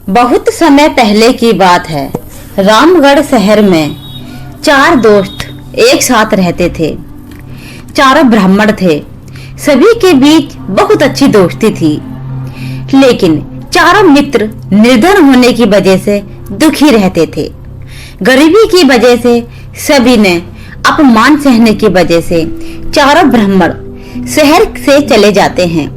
बहुत समय पहले की बात है। रामगढ़ शहर में 4 दोस्त एक साथ रहते थे। चारों ब्राह्मण थे। सभी के बीच बहुत अच्छी दोस्ती थी, लेकिन चारों मित्र निर्धन होने की वजह से दुखी रहते थे। गरीबी की वजह से सभी ने अपमान सहने की वजह से चारों ब्राह्मण शहर से चले जाते हैं।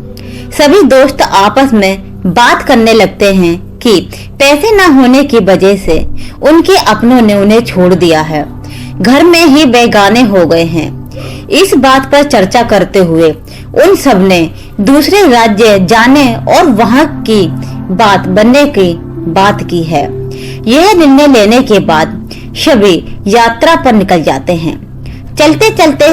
सभी दोस्त आपस में बात करने लगते हैं कि पैसे न होने की वजह से उनके अपनों ने उन्हें छोड़ दिया है, घर में ही बेगाने हो गए हैं। इस बात पर चर्चा करते हुए उन सब ने दूसरे राज्य जाने और वहां की बात बनने की बात की है। यह निर्णय लेने के बाद सभी यात्रा पर निकल जाते हैं। चलते चलते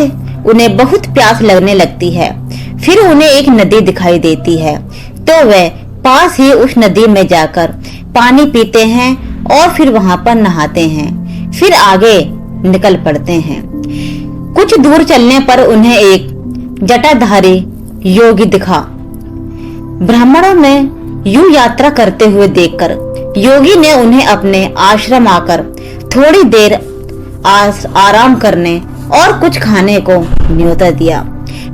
उन्हें बहुत प्यास लगने लगती है। फिर उन्हें एक नदी दिखाई देती है, तो वे पास ही उस नदी में जाकर पानी पीते हैं और फिर वहां पर नहाते हैं। फिर आगे निकल पड़ते हैं। कुछ दूर चलने पर उन्हें एक जटाधारी योगी दिखा। ब्राह्मणों में यूं यात्रा करते हुए देखकर योगी ने उन्हें अपने आश्रम आकर थोड़ी देर आराम करने और कुछ खाने को न्योता दिया।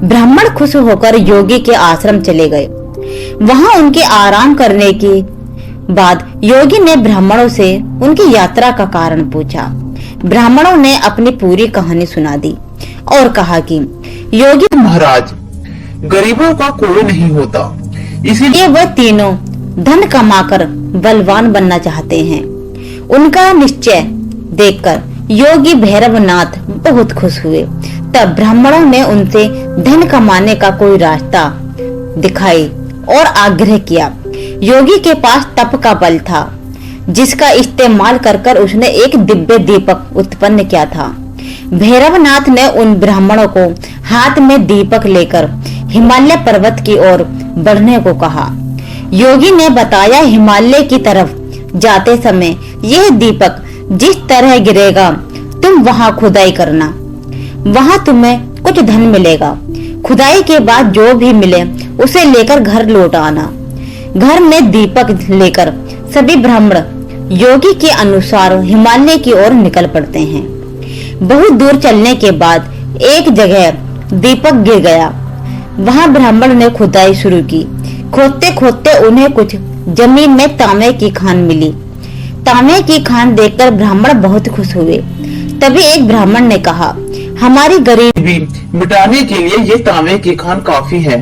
ब्राह्मण खुश होकर योगी के आश्रम चले गए। वहां उनके आराम करने के बाद योगी ने ब्राह्मणों से उनकी यात्रा का कारण पूछा। ब्राह्मणों ने अपनी पूरी कहानी सुना दी और कहा कि योगी महाराज, गरीबों का कोई नहीं होता, इसीलिए वह तीनों धन कमाकर बलवान बनना चाहते हैं। उनका निश्चय देखकर योगी भैरवनाथ बहुत खुश हुए। तब ब्राह्मणों ने उनसे धन कमाने का कोई रास्ता दिखाई और आग्रह किया। योगी के पास तप का बल था, जिसका इस्तेमाल कर उसने एक दिव्य दीपक उत्पन्न किया था। भैरवनाथ ने उन ब्राह्मणों को हाथ में दीपक लेकर हिमालय पर्वत की ओर बढ़ने को कहा। योगी ने बताया, हिमालय की तरफ जाते समय यह दीपक जिस तरह गिरेगा, तुम वहां खुदाई करना, वहां तुम्हें कुछ धन मिलेगा। खुदाई के बाद जो भी मिले उसे लेकर घर लौट आना। घर में दीपक लेकर सभी ब्राह्मण योगी के अनुसार हिमालय की ओर निकल पड़ते हैं। बहुत दूर चलने के बाद एक जगह दीपक गिर गया। वहां ब्राह्मण ने खुदाई शुरू की। खोदते खोदते उन्हें कुछ जमीन में तांबे की खान मिली। तांबे की खान देखकर ब्राह्मण बहुत खुश हुए। तभी एक ब्राह्मण ने कहा, हमारी गरीबी मिटाने के लिए ये तांबे की खान काफी है।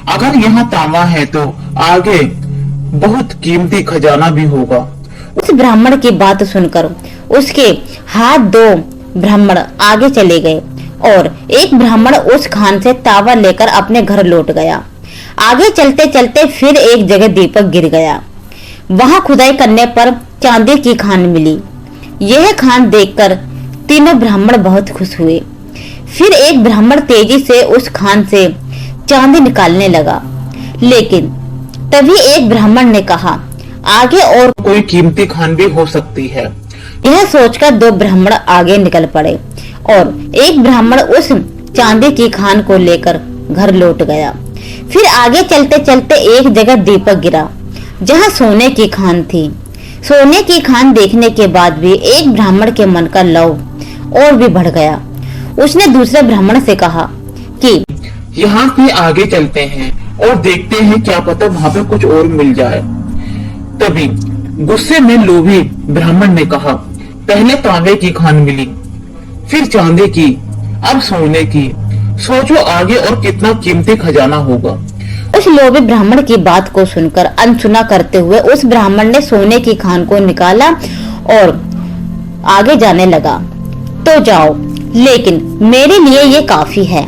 अगर यहाँ तांबा है तो आगे बहुत कीमती खजाना भी होगा। उस ब्राह्मण की बात सुनकर उसके हाथ 2 ब्राह्मण आगे चले गए और एक ब्राह्मण उस खान से तांबा लेकर अपने घर लौट गया। आगे चलते चलते फिर एक जगह दीपक गिर गया। वहां खुदाई करने पर चांदी की खान मिली। यह खान देखकर तीनों ब्राह्मण बहुत खुश हुए। फिर एक ब्राह्मण तेजी से उस खान से चांदी निकालने लगा, लेकिन तभी एक ब्राह्मण ने कहा, आगे और कोई कीमती खान भी हो सकती है। यह सोचकर 2 ब्राह्मण आगे निकल पड़े और एक ब्राह्मण उस चांदी की खान को लेकर घर लौट गया। फिर आगे चलते चलते एक जगह दीपक गिरा, जहां सोने की खान थी। सोने की खान देखने के बाद भी एक ब्राह्मण के मन का लव और भी बढ़ गया। उसने दूसरे ब्राह्मण से कहा कि यहाँ भी आगे चलते हैं और देखते हैं, क्या पता वहाँ पे कुछ और मिल जाए। तभी गुस्से में लोभी ब्राह्मण ने कहा, पहले तांबे की खान मिली, फिर चांदी की, अब सोने की। सोचो आगे और कितना कीमती खजाना होगा। उस लोभी ब्राह्मण की बात को सुनकर अनसुना करते हुए उस ब्राह्मण ने सोने की खान को निकाला और आगे जाने लगा। तो जाओ, लेकिन मेरे लिए ये काफी है।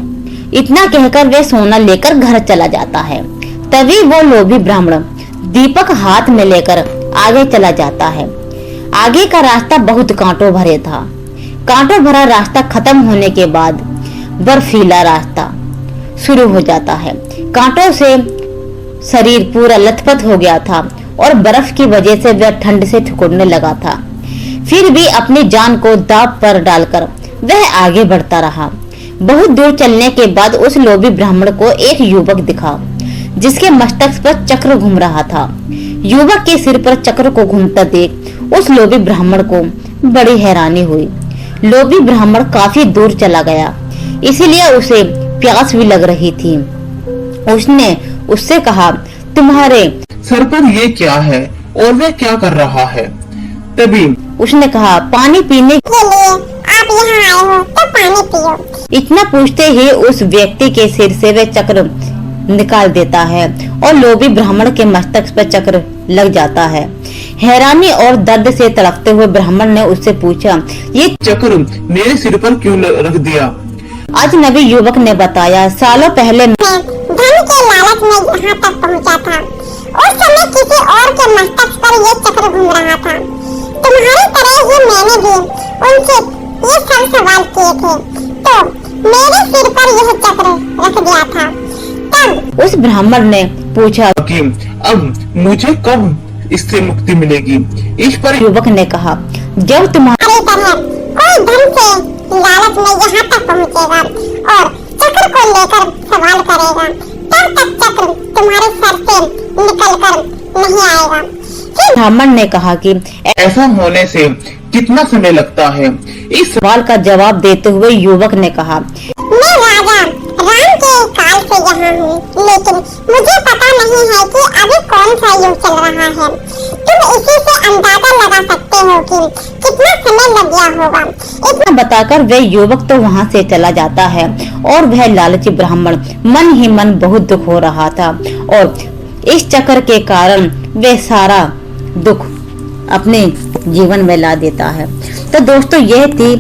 इतना कहकर वे सोना लेकर घर चला जाता है। तभी वो लोभी ब्राह्मण दीपक हाथ में लेकर आगे चला जाता है। आगे का रास्ता बहुत कांटों भरे था। कांटों भरा रास्ता खत्म होने के बाद बर्फीला रास्ता शुरू हो जाता है। कांटों से शरीर पूरा लथपथ हो गया था और बर्फ की वजह से वह ठंड से ठिठुरने लगा था। फिर भी अपनी जान को दांव पर डालकर वह आगे बढ़ता रहा। बहुत दूर चलने के बाद उस लोभी ब्राह्मण को एक युवक दिखा, जिसके मस्तक पर चक्र घूम रहा था। युवक के सिर पर चक्र को घूमता देख उस लोभी ब्राह्मण को बड़ी हैरानी हुई। लोभी ब्राह्मण काफी दूर चला गया, इसीलिए उसे प्यास भी लग रही थी। उसने उससे कहा, तुम्हारे सर पर ये क्या है और वह क्या कर रहा है? तभी उसने कहा, पानी पीने के लिए आप यहाँ आए हो तो पानी पियो। इतना पूछते ही उस व्यक्ति के सिर से वह चक्र निकाल देता है और लोभी ब्राह्मण के मस्तक पर चक्र लग जाता है। हैरानी और दर्द से तड़पते हुए ब्राह्मण ने उससे पूछा, ये चक्र मेरे सिर पर क्यों रख दिया? अजनबी युवक ने बताया, सालों पहले मैं धन के लालच में यहाँ तक पहुँचा था। उस समय किसी और के मस्तक पर ये चक्र घूम रहा था। तुम्हारी तरह ही मैंने भी उनसे ये सब सवाल किए थे, तो मेरे सिर पर यह चक्र रख दिया था। तब उस ब्राह्मण ने पूछा कि अब मुझे कब इससे मुक्ति मिलेगी? इस पर युवक ने कहा, जब तुम्हारे हमारी तरह कोई धन से लालच में यहाँ तक पहुँचेगा और चक्र को लेकर सवाल करेगा, तब तक चक्र तुम्हारे सर से निकल कर नहीं आएगा। ब्राह्मण ने कहा कि ऐसा होने से कितना समय लगता है? इस सवाल का जवाब देते हुए युवक ने कहा, मैं राजा राम के काल से यहाँ हूँ, लेकिन मुझे पता नहीं है कि अभी कौन सा युग चल रहा है। तुम इसी से अंदाजा लगा सकते हो कि कितना समय लग गया होगा। इतना बताकर वह युवक तो वहाँ से चला जाता है और वह लालची ब्राह्मण मन ही मन बहुत दुख हो रहा था और इस चक्र के कारण वह सारा दुख अपने जीवन में ला देता है। तो दोस्तों, यह थी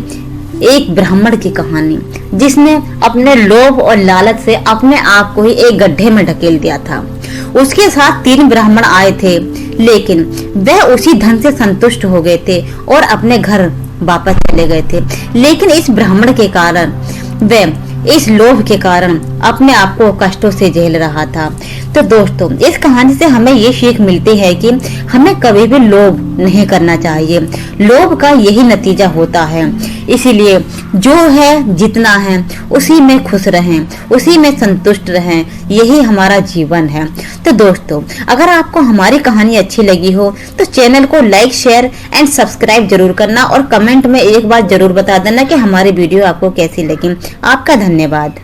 एक ब्राह्मण की कहानी जिसने अपने लोभ और लालच से अपने आप को ही एक गड्ढे में ढकेल दिया था। उसके साथ 3 ब्राह्मण आए थे, लेकिन वह उसी धन से संतुष्ट हो गए थे और अपने घर वापस चले गए थे। लेकिन इस ब्राह्मण के कारण वह इस लोभ के कारण अपने आप को कष्टों से झेल रहा था। तो दोस्तों, इस कहानी से हमें ये सीख मिलती है कि हमें कभी भी लोभ नहीं करना चाहिए। लोभ का यही नतीजा होता है। इसीलिए जो है जितना है उसी में खुश रहें, उसी में संतुष्ट रहें, यही हमारा जीवन है। तो दोस्तों, अगर आपको हमारी कहानी अच्छी लगी हो तो चैनल को लाइक, शेयर एंड सब्सक्राइब जरूर करना और कमेंट में एक बार जरूर बता देना कि हमारी वीडियो आपको कैसी लगी। आपका धन्यवाद।